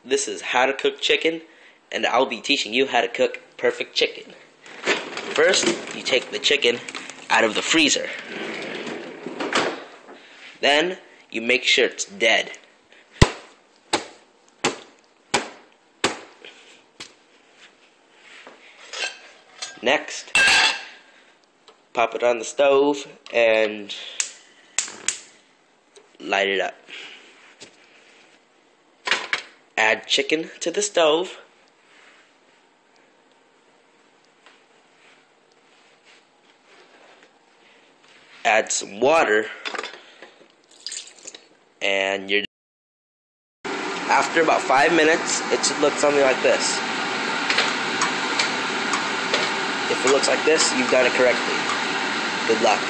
This is how to cook chicken, and I'll be teaching you how to cook perfect chicken. First, you take the chicken out of the freezer. Then, you make sure it's dead. Next, pop it on the stove and light it up. Add chicken to the stove. Add some water, and you're done. After about 5 minutes, it should look something like this. If it looks like this, you've done it correctly. Good luck.